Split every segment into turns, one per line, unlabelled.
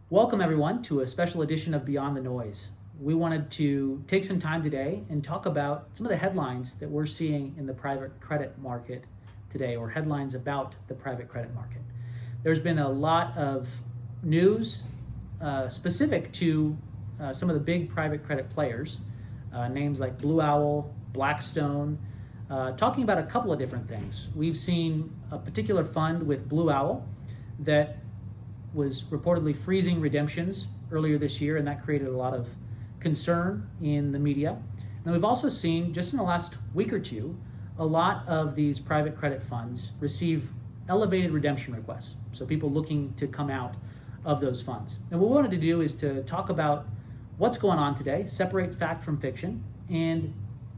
Welcome everyone to a special edition of Beyond the Noise. We wanted to take some time today and talk about some of the headlines that we're seeing in the private credit market today, or headlines about the private credit market. There's been a lot of news specific to some of the big private credit players, names like Blue Owl, Blackstone, talking about a couple of different things. We've seen a particular fund with Blue Owl that was reportedly freezing redemptions earlier this year, and that created a lot of concern in the media. And we've also seen, just in the last week or two, a lot of these private credit funds receive elevated redemption requests. So people looking to come out of those funds. And what we wanted to do is to talk about what's going on today, separate fact from fiction, and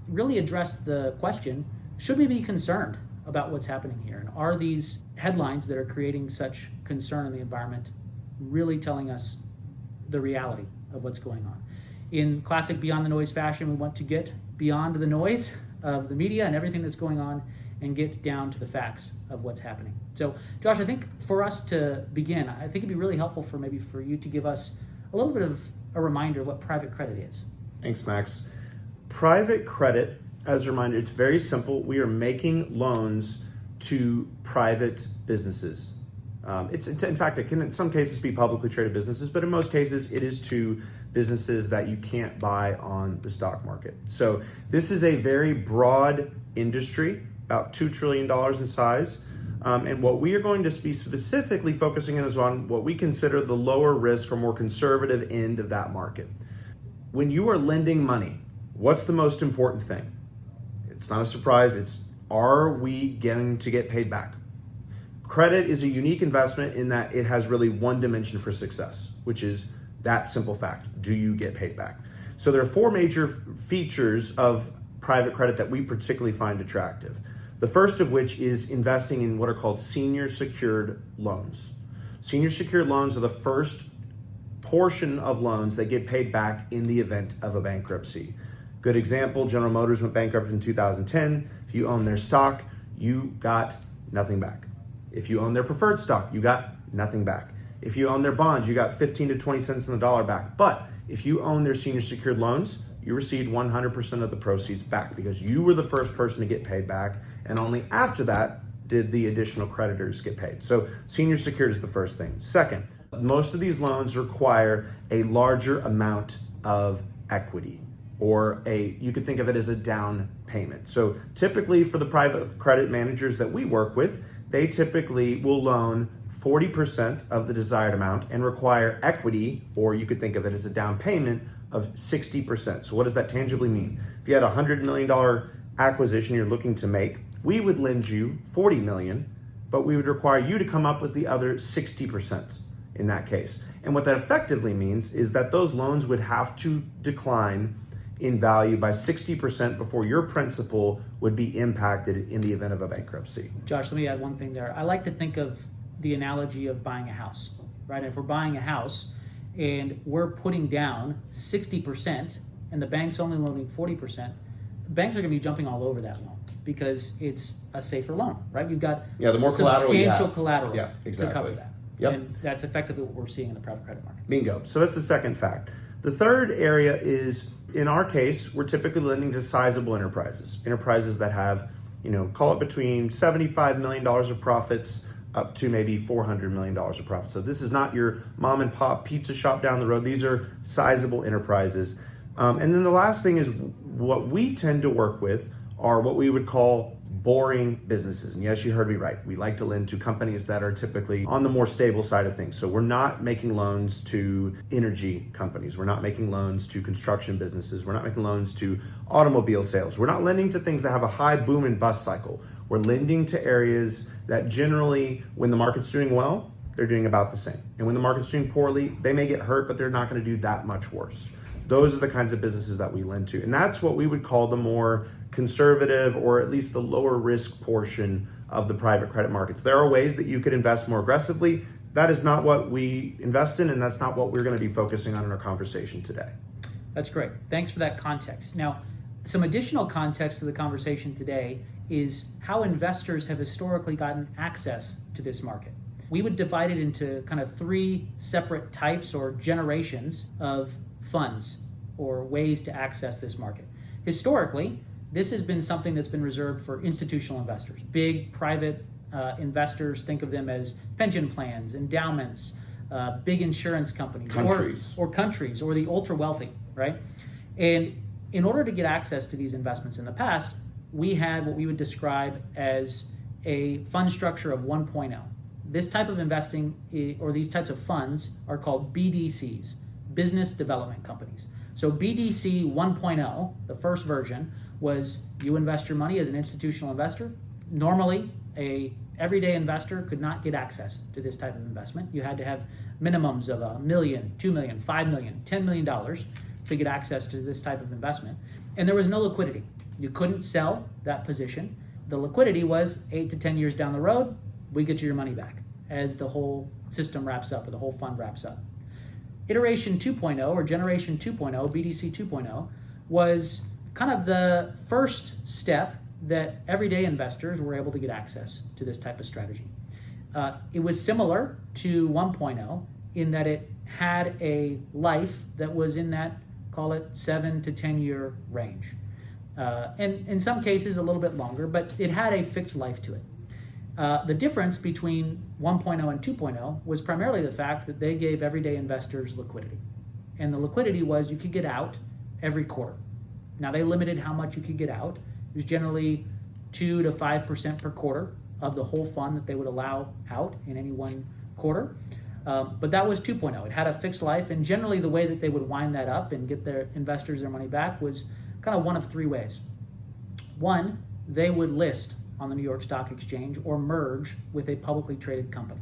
really address the question, should we be concerned about what's happening here? And are these headlines that are creating such concern in the environment really telling us the reality of what's going on? In classic Beyond the Noise fashion, we want to get beyond the noise of the media and everything that's going on and get down to the facts of what's happening. So, Josh, I think for us to begin, I think it'd be really helpful for you to give us a little bit of a reminder of what private credit is.
Thanks, Max. Private credit, as a reminder, it's very simple. We are making loans to private businesses. In fact, it can in some cases be publicly traded businesses, but in most cases it is to businesses that you can't buy on the stock market. So this is a very broad industry, about $2 trillion in size. And what we are going to be specifically focusing in is on what we consider the lower risk or more conservative end of that market. When you are lending money, what's the most important thing? It's not a surprise. It's, are we getting to get paid back? Credit is a unique investment in that it has really one dimension for success, which is that simple fact. Do you get paid back? So there are four major features of private credit that we particularly find attractive. The first of which is investing in what are called senior secured loans. Senior secured loans are the first portion of loans that get paid back in the event of a bankruptcy. Good example, General Motors went bankrupt in 2010. If you own their stock, you got nothing back. If you own their preferred stock, you got nothing back. If you own their bonds, you got 15 to 20 cents on the dollar back. But if you own their senior secured loans, you received 100% of the proceeds back because you were the first person to get paid back, and only after that did the additional creditors get paid. So senior secured is the first thing. Second, most of these loans require a larger amount of equity, or you could think of it as a down payment. So typically for the private credit managers that we work with, they typically will loan 40% of the desired amount and require equity, or you could think of it as a down payment of 60%. So what does that tangibly mean? If you had a $100 million acquisition you're looking to make, we would lend you $40 million, but we would require you to come up with the other 60% in that case. And what that effectively means is that those loans would have to decline in value by 60% before your principal would be impacted in the event of a bankruptcy.
Josh, let me add one thing there. I like to think of the analogy of buying a house, right? If we're buying a house and we're putting down 60% and the bank's only loaning 40%, banks are going to be jumping all over that loan because it's a safer loan, right? You've got
the more
substantial collateral
exactly.
to cover that.
Yep.
And that's effectively what we're seeing in the private credit market.
Bingo. So that's the second fact. The third area is, in our case, we're typically lending to sizable enterprises that have, call it between $75 million of profits up to maybe $400 million of profits. So this is not your mom and pop pizza shop down the road. These are sizable enterprises. And then the last thing is what we tend to work with are what we would call boring businesses. And yes, you heard me right. We like to lend to companies that are typically on the more stable side of things. So we're not making loans to energy companies. We're not making loans to construction businesses. We're not making loans to automobile sales. We're not lending to things that have a high boom and bust cycle. We're lending to areas that generally, when the market's doing well, they're doing about the same. And when the market's doing poorly, they may get hurt, but they're not going to do that much worse. Those are the kinds of businesses that we lend to. And that's what we would call the more conservative, or at least the lower risk portion of the private credit markets. There are ways that you could invest more aggressively. That is not what we invest in, and that's not what we're going to be focusing on in our conversation today.
That's great. Thanks for that context. Now, some additional context to the conversation today is how investors have historically gotten access to this market. we would divide it into kind of three separate types or generations of funds or ways to access this market. Historically, this has been something that's been reserved for institutional investors, big private investors. Think of them as pension plans, endowments, big insurance companies, or countries, or the ultra wealthy, right? And in order to get access to these investments in the past, we had what we would describe as a fund structure of 1.0. This type of investing, or these types of funds, are called BDCs, business development companies. So BDC 1.0, the first version, was you invest your money as an institutional investor. Normally, a everyday investor could not get access to this type of investment. You had to have minimums of $1 million, $2 million, $5 million, $10 million to get access to this type of investment. And there was no liquidity. You couldn't sell that position. The liquidity was 8 to 10 years down the road, we get you your money back as the whole system wraps up, or the whole fund wraps up. Iteration 2.0, or Generation 2.0, BDC 2.0, was kind of the first step that everyday investors were able to get access to this type of strategy. It was similar to 1.0 in that it had a life that was in that, call it 7 to 10 year range. And in some cases a little bit longer, but it had a fixed life to it. The difference between 1.0 and 2.0 was primarily the fact that they gave everyday investors liquidity. And the liquidity was you could get out every quarter. Now they limited how much you could get out. It was generally 2 to 5% per quarter of the whole fund that they would allow out in any one quarter. But that was 2.0. It had a fixed life, and generally the way that they would wind that up and get their investors their money back was kind of one of three ways. One, they would list on the New York Stock Exchange or merge with a publicly traded company.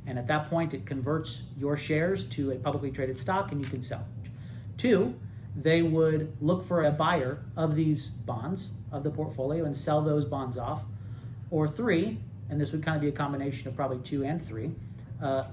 And at that point, it converts your shares to a publicly traded stock and you can sell. Two, they would look for a buyer of these bonds, of the portfolio, and sell those bonds off. Or three, and this would kind of be a combination of probably 2 and 3,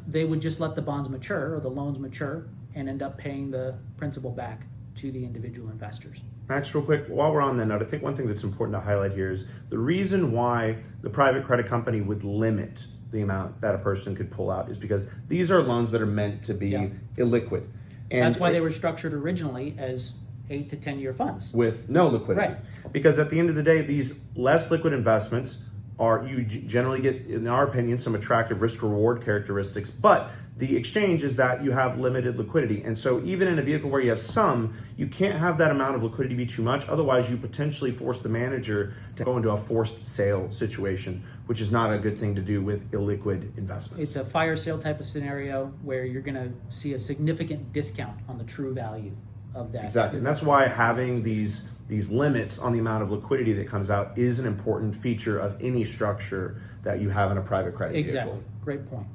they would just let the bonds mature or the loans mature and end up paying the principal back to the individual investors.
Max, real quick, while we're on that note, I think one thing that's important to highlight here is the reason why the private credit company would limit the amount that a person could pull out is because these are loans that are meant to be illiquid. And
that's why they were structured originally as 8 to 10 year funds.
With no liquidity.
Right.
Because at the end of the day, these less liquid investments are, you generally get, in our opinion, some attractive risk reward characteristics, but the exchange is that you have limited liquidity. And so even in a vehicle where you have some, you can't have that amount of liquidity be too much. Otherwise, you potentially force the manager to go into a forced sale situation, which is not a good thing to do with illiquid investments.
It's a fire sale type of scenario where you're going to see a significant discount on the true value of that.
Exactly. And that's why having these limits on the amount of liquidity that comes out is an important feature of any structure that you have in a private credit
Exactly.
vehicle.
Great point.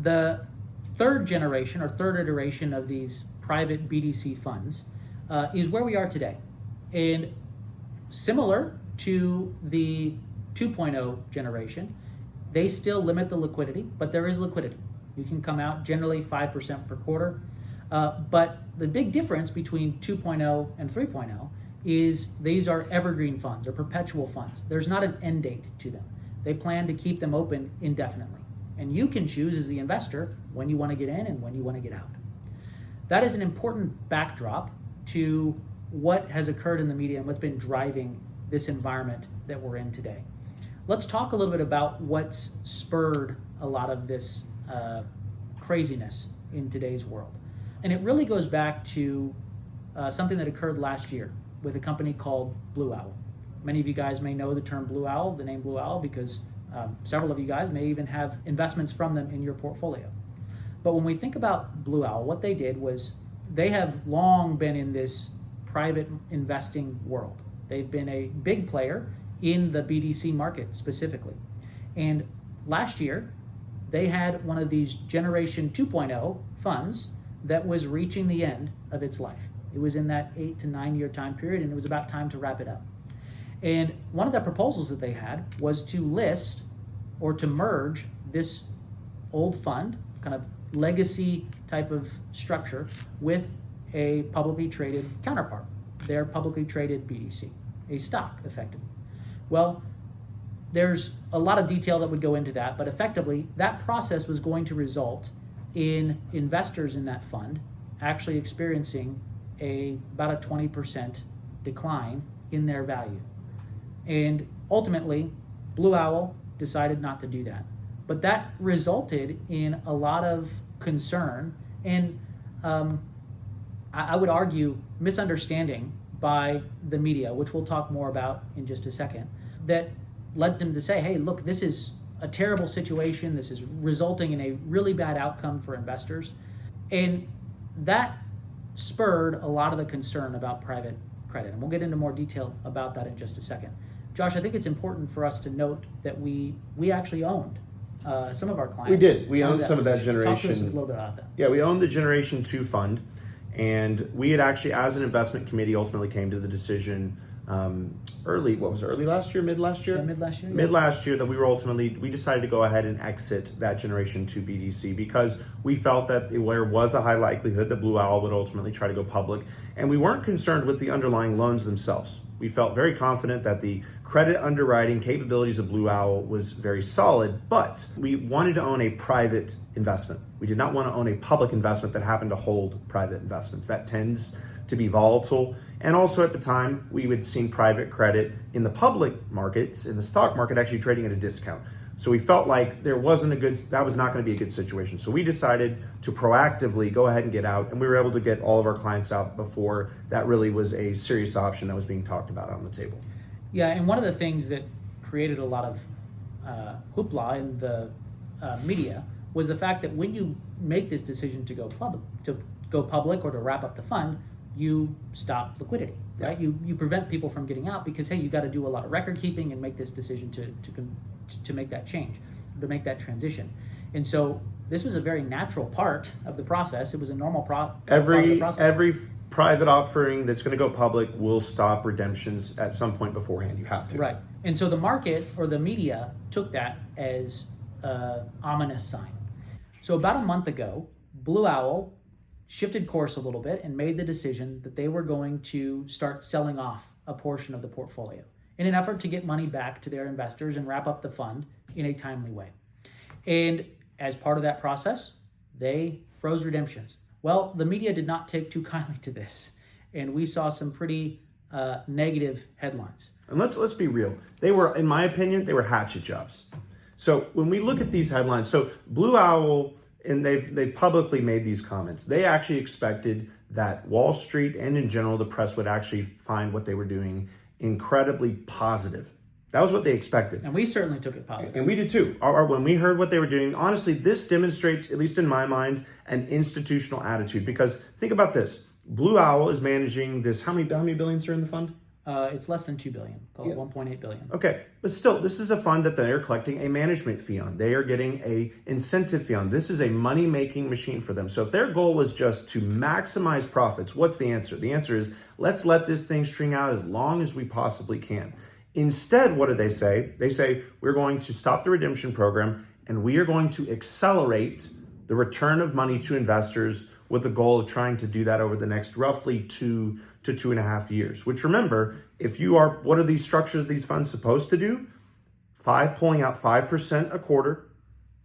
The third generation or third iteration of these private BDC funds is where we are today. And similar to the 2.0 generation, they still limit the liquidity, but there is liquidity. You can come out generally 5% per quarter. But the big difference between 2.0 and 3.0 is these are evergreen funds or perpetual funds. There's not an end date to them. They plan to keep them open indefinitely. And you can choose as the investor when you want to get in and when you want to get out. That is an important backdrop to what has occurred in the media and what's been driving this environment that we're in today. Let's talk a little bit about what's spurred a lot of this craziness in today's world. And it really goes back to something that occurred last year with a company called Blue Owl. Many of you guys may know the term Blue Owl, the name Blue Owl, because several of you guys may even have investments from them in your portfolio. But when we think about Blue Owl, what they did was they have long been in this private investing world. They've been a big player in the BDC market specifically. And last year, they had one of these Generation 2.0 funds that was reaching the end of its life. It was in that 8 to 9 year time period, and it was about time to wrap it up. And one of the proposals that they had was to list or to merge this old fund, kind of legacy type of structure, with a publicly traded counterpart, their publicly traded BDC, a stock effectively. Well, there's a lot of detail that would go into that, but effectively that process was going to result in investors in that fund actually experiencing about a 20% decline in their value. And ultimately, Blue Owl decided not to do that. But that resulted in a lot of concern and I would argue misunderstanding by the media, which we'll talk more about in just a second, that led them to say, hey, look, this is a terrible situation. This is resulting in a really bad outcome for investors. And that spurred a lot of the concern about private credit. And we'll get into more detail about that in just a second. Josh, I think it's important for us to note that we actually owned some of our clients.
We did. We owned some of that generation.
Talk to us a little bit about that.
Yeah, we owned the Generation 2 fund. And we had actually, as an investment committee, ultimately came to the decision early last year, mid last year?
Yeah, mid last year.
Mid last year that we decided to go ahead and exit that Generation 2 BDC because we felt that there was a high likelihood that Blue Owl would ultimately try to go public. And we weren't concerned with the underlying loans themselves. We felt very confident that the credit underwriting capabilities of Blue Owl was very solid, but we wanted to own a private investment. We did not want to own a public investment that happened to hold private investments. That tends to be volatile. And also at the time, we had seen private credit in the public markets, in the stock market, actually trading at a discount. So we felt like that was not going to be a good situation. So we decided to proactively go ahead and get out, and we were able to get all of our clients out before that really was a serious option that was being talked about on the table.
Yeah, and one of the things that created a lot of hoopla in the media was the fact that when you make this decision to go public or to wrap up the fund, you stop liquidity, right?
Yeah.
You prevent people from getting out because, hey, you got to do a lot of record keeping and make this decision to make that change, to make that transition. And so this was a very natural part of the process. It was a normal part of the process.
Every private offering that's going to go public will stop redemptions at some point beforehand. You have to.
Right. And so the market or the media took that as an ominous sign. So about a month ago, Blue Owl shifted course a little bit and made the decision that they were going to start selling off a portion of the portfolio in an effort to get money back to their investors and wrap up the fund in a timely way. And as part of that process, they froze redemptions. Well, the media did not take too kindly to this, and we saw some pretty negative headlines.
And let's be real. They were, in my opinion, they were hatchet jobs. So when we look at these headlines, so Blue Owl, and they've publicly made these comments, they actually expected that Wall Street and in general the press would actually find what they were doing incredibly positive. That was what they expected.
And we certainly took it positive.
And we did too. When we heard what they were doing, honestly, this demonstrates, at least in my mind, an institutional attitude. Because think about this. Blue Owl is managing this, how many billions are in the fund?
It's less than $2 billion, call it 1.8 billion.
Okay, but still, this is a fund that they are collecting a management fee on. They are getting a incentive fee on. This is a money-making machine for them. So if their goal was just to maximize profits, what's the answer? The answer is, let's let this thing string out as long as we possibly can. Instead, what do they say? They say, we're going to stop the redemption program and we are going to accelerate the return of money to investors with the goal of trying to do that over the next roughly 2 to 2.5 years. Which remember, what are these structures, these funds supposed to do? Pulling out 5% a quarter,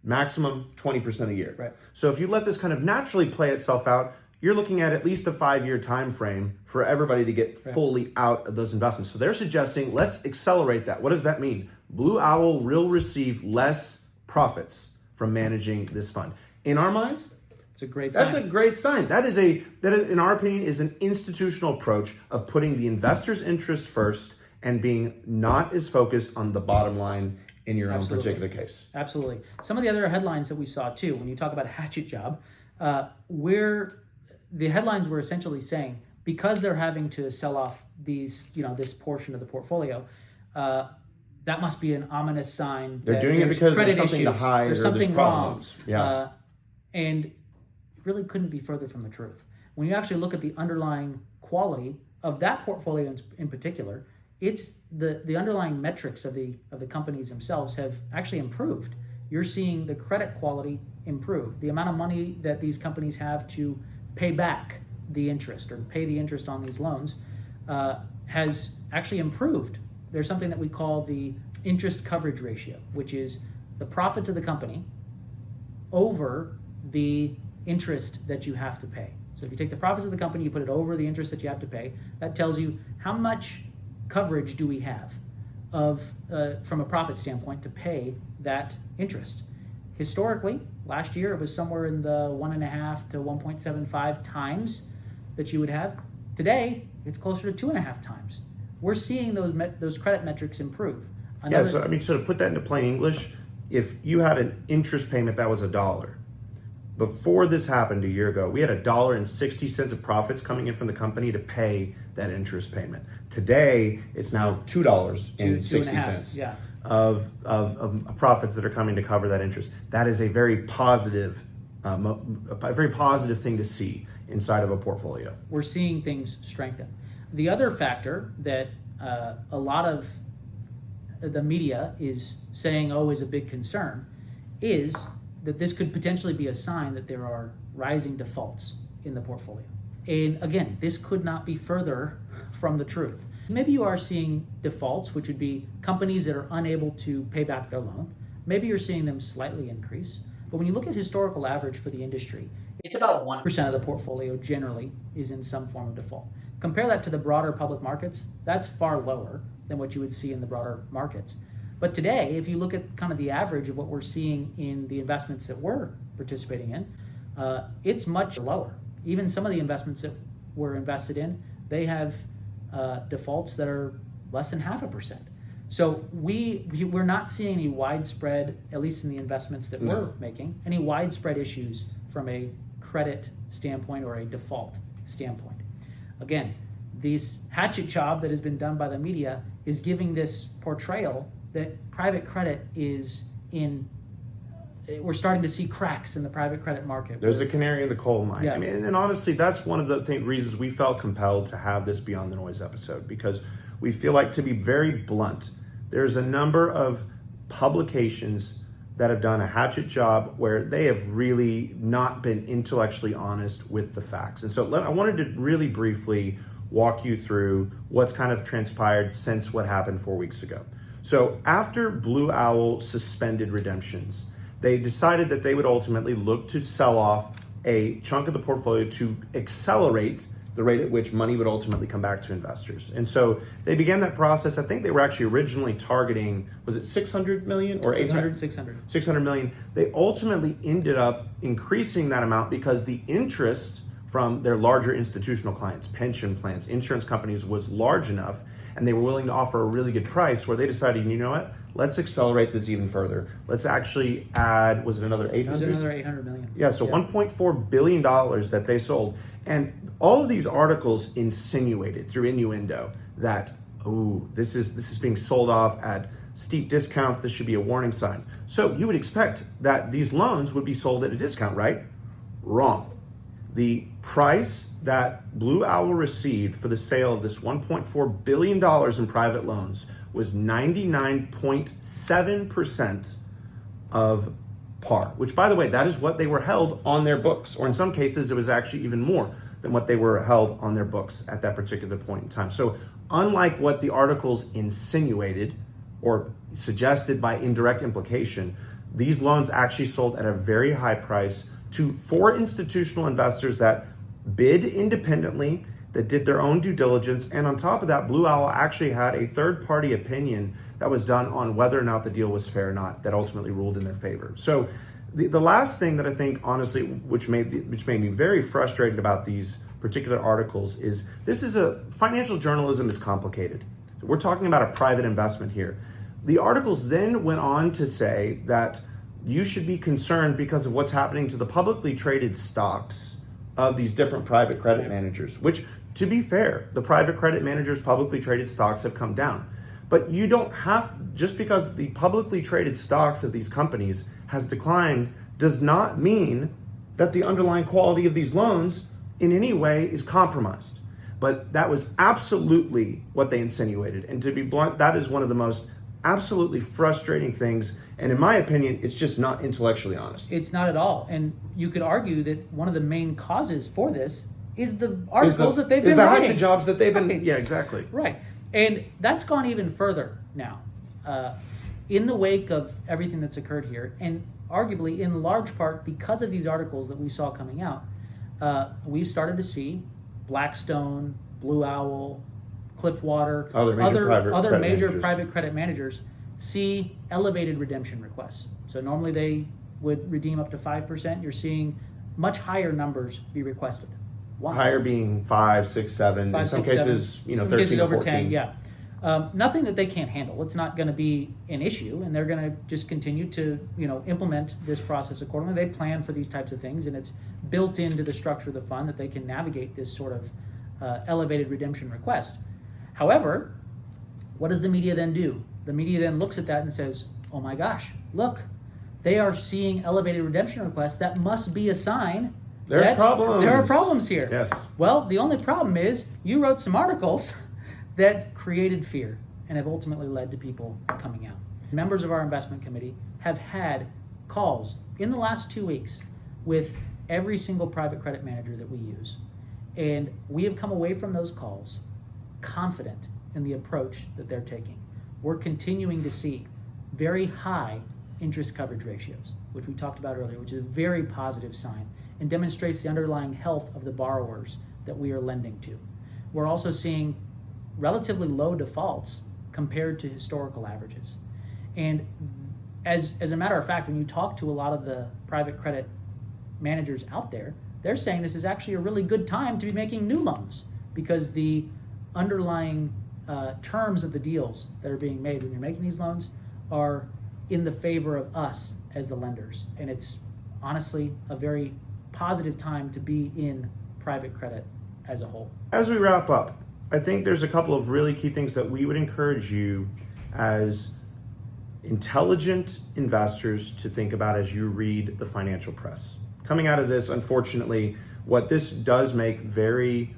maximum 20% a year.
Right.
So if you let this kind of naturally play itself out, you're looking at least a 5-year time frame for everybody to get fully out of those investments. So they're suggesting, let's accelerate that. What does that mean? Blue Owl will receive less profits from managing this fund. In our minds,
it's a great sign.
That's a great sign. That in our opinion, is an institutional approach of putting the investor's interest first and being not as focused on the bottom line in your own particular case.
Absolutely. Some of the other headlines that we saw too, when you talk about a hatchet job, the headlines were essentially saying, because they're having to sell off this portion of the portfolio, that must be an ominous sign.
They're doing it because there's something
issues,
to hide
there's
or
something
there's problems.
wrong. And it really couldn't be further from the truth. When you actually look at the underlying quality of that portfolio in particular, it's the underlying metrics of the companies themselves have actually improved. You're seeing the credit quality improve. The amount of money that these companies have to pay back the interest or pay the interest on these loans has actually improved there's something that we call the interest coverage ratio, which is the profits of the company over the interest that you have to pay. So if you take the profits of the company, you put it over the interest that you have to pay, that tells you how much coverage do we have from a profit standpoint to pay that interest. Historically, last year it was somewhere in the 1.5 to 1.75 times that you would have. Today, it's closer to 2.5 times. We're seeing those credit metrics improve.
So to put that into plain English, if you had an interest payment that was $1, before this happened a year ago, we had $1.60 of profits coming in from the company to pay that interest payment. Today, it's now $2.60
yeah.
of profits that are coming to cover that interest. That is a very positive thing to see inside of a portfolio.
We're seeing things strengthen. The other factor that a lot of the media is saying, is a big concern, is that this could potentially be a sign that there are rising defaults in the portfolio. And again, this could not be further from the truth. Maybe you are seeing defaults, which would be companies that are unable to pay back their loan. Maybe you're seeing them slightly increase. But when you look at historical average for the industry, it's about 1% of the portfolio generally is in some form of default. Compare that to the broader public markets, that's far lower than what you would see in the broader markets. But today, if you look at kind of the average of what we're seeing in the investments that we're participating in, it's much lower. Even some of the investments that we're invested in, they have defaults that are less than 0.5%. So we're not seeing any widespread, at least in the investments that we're making, any widespread issues from a credit standpoint or a default standpoint. Again, this hatchet job that has been done by the media is giving this portrayal that private credit is we're starting to see cracks in the private credit market.
There's a canary in the coal mine.
Yeah.
And honestly, that's one of the reasons we felt compelled to have this Beyond the Noise episode, because we feel like, to be very blunt, there's a number of publications that have done a hatchet job where they have really not been intellectually honest with the facts. And so I wanted to really briefly walk you through what's kind of transpired since what happened 4 weeks ago. So after Blue Owl suspended redemptions, they decided that they would ultimately look to sell off a chunk of the portfolio to accelerate the rate at which money would ultimately come back to investors. And so they began that process. I think they were actually originally targeting, was it 600 million or 800? 600 million. They ultimately ended up increasing that amount because the interest from their larger institutional clients, pension plans, insurance companies, was large enough, and they were willing to offer a really good price, where they decided, you know what, let's accelerate this even further. Let's actually add, was it another 800?
It was another 800 million.
Yeah, so $1.4 billion that they sold. And all of these articles insinuated through innuendo that, this is being sold off at steep discounts. This should be a warning sign. So you would expect that these loans would be sold at a discount, right? Wrong. The price that Blue Owl received for the sale of this $1.4 billion in private loans was 99.7% of par, which, by the way, that is what they were held on their books, or in some cases it was actually even more than what they were held on their books at that particular point in time. So unlike what the articles insinuated or suggested by indirect implication, these loans actually sold at a very high price to 4 institutional investors that bid independently, that did their own due diligence. And on top of that, Blue Owl actually had a third-party opinion that was done on whether or not the deal was fair or not, that ultimately ruled in their favor. So the last thing that I think, honestly, which made me very frustrated about these particular articles is financial journalism is complicated. We're talking about a private investment here. The articles then went on to say that you should be concerned because of what's happening to the publicly traded stocks of these different private credit managers, which, to be fair, the private credit managers' publicly traded stocks have come down. But you don't have, just because the publicly traded stocks of these companies has declined, does not mean that the underlying quality of these loans in any way is compromised. But that was absolutely what they insinuated. And to be blunt, that is one of the most absolutely frustrating things. And in my opinion, it's just not intellectually honest.
It's not at all. And you could argue that one of the main causes for this is the articles that they've been writing.
Is the hatchet jobs that they've been, yeah, exactly.
Right. And that's gone even further now. In the wake of everything that's occurred here, and arguably in large part because of these articles that we saw coming out, we've started to see Blackstone, Blue Owl, Cliffwater, other major private credit managers see elevated redemption requests. So normally they would redeem up to 5%. You're seeing much higher numbers be requested. Wow.
Higher being 5, 6, 7. In some cases, 13 or 14.
10, yeah. Nothing that they can't handle. It's not going to be an issue, and they're going to just continue to, implement this process accordingly. They plan for these types of things, and it's built into the structure of the fund that they can navigate this sort of elevated redemption request. However, what does the media then do? The media then looks at that and says, "Oh my gosh, look, they are seeing elevated redemption requests. That must be a sign."
There's problems.
There are problems here.
Yes.
Well, the only problem is you wrote some articles that created fear and have ultimately led to people coming out. Members of our investment committee have had calls in the last 2 weeks with every single private credit manager that we use. And we have come away from those calls confident in the approach that they're taking. We're continuing to see very high interest coverage ratios, which we talked about earlier, which is a very positive sign and demonstrates the underlying health of the borrowers that we are lending to. We're also seeing relatively low defaults compared to historical averages. And as a matter of fact, when you talk to a lot of the private credit managers out there, they're saying this is actually a really good time to be making new loans because the underlying terms of the deals that are being made when you're making these loans are in the favor of us as the lenders. And it's honestly a very positive time to be in private credit as a whole.
As we wrap up, I think there's a couple of really key things that we would encourage you as intelligent investors to think about as you read the financial press. Coming out of this, unfortunately, what this does make it very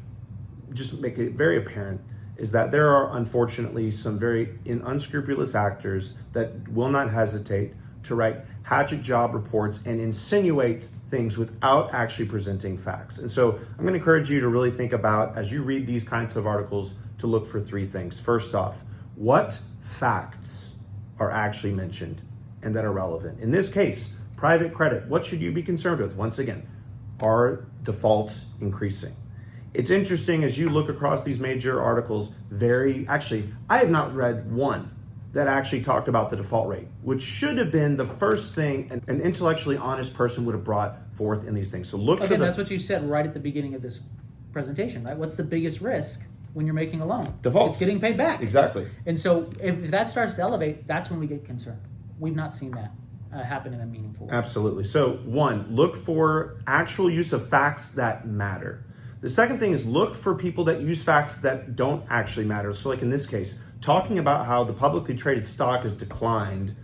apparent is that there are unfortunately some very unscrupulous actors that will not hesitate to write hatchet job reports and insinuate things without actually presenting facts. And so I'm going to encourage you to really think about, as you read these kinds of articles, to look for three things. First off, what facts are actually mentioned and that are relevant? In this case, private credit, what should you be concerned with? Once again, are defaults increasing? It's interesting as you look across these major articles, I have not read one that actually talked about the default rate, which should have been the first thing an intellectually honest person would have brought forth in these things. So
that's what you said right at the beginning of this presentation, right? What's the biggest risk when you're making a loan?
Defaults.
It's getting paid back.
Exactly.
And so if that starts to elevate, that's when we get concerned. We've not seen that happen in a meaningful way.
Absolutely. So one, look for actual use of facts that matter. The second thing is look for people that use facts that don't actually matter. So like in this case, talking about how the publicly traded stock has declined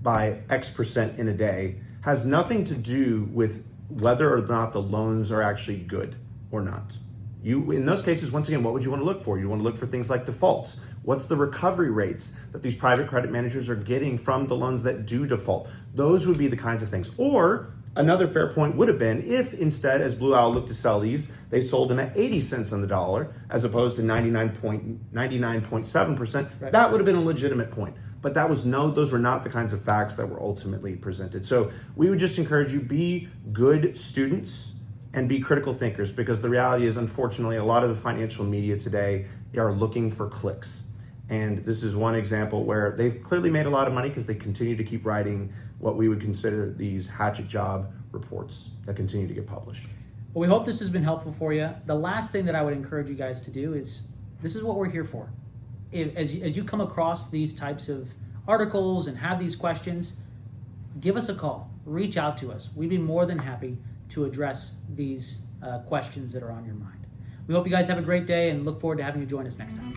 by X% in a day has nothing to do with whether or not the loans are actually good or not. In those cases, once again, what would you want to look for? You want to look for things like defaults. What's the recovery rates that these private credit managers are getting from the loans that do default? Those would be the kinds of things. Or another fair point would have been if instead, as Blue Owl looked to sell these, they sold them at 80 cents on the dollar as opposed to 99.7%. Right. That would have been a legitimate point. But those were not the kinds of facts that were ultimately presented. So we would just encourage you, be good students and be critical thinkers, because the reality is, unfortunately, a lot of the financial media today are looking for clicks. And this is one example where they've clearly made a lot of money because they continue to keep writing what we would consider these hatchet job reports that continue to get published.
Well, we hope this has been helpful for you. The last thing that I would encourage you guys to do is, this is what we're here for. As you come across these types of articles and have these questions, give us a call, reach out to us. We'd be more than happy to address these questions that are on your mind. We hope you guys have a great day and look forward to having you join us next time.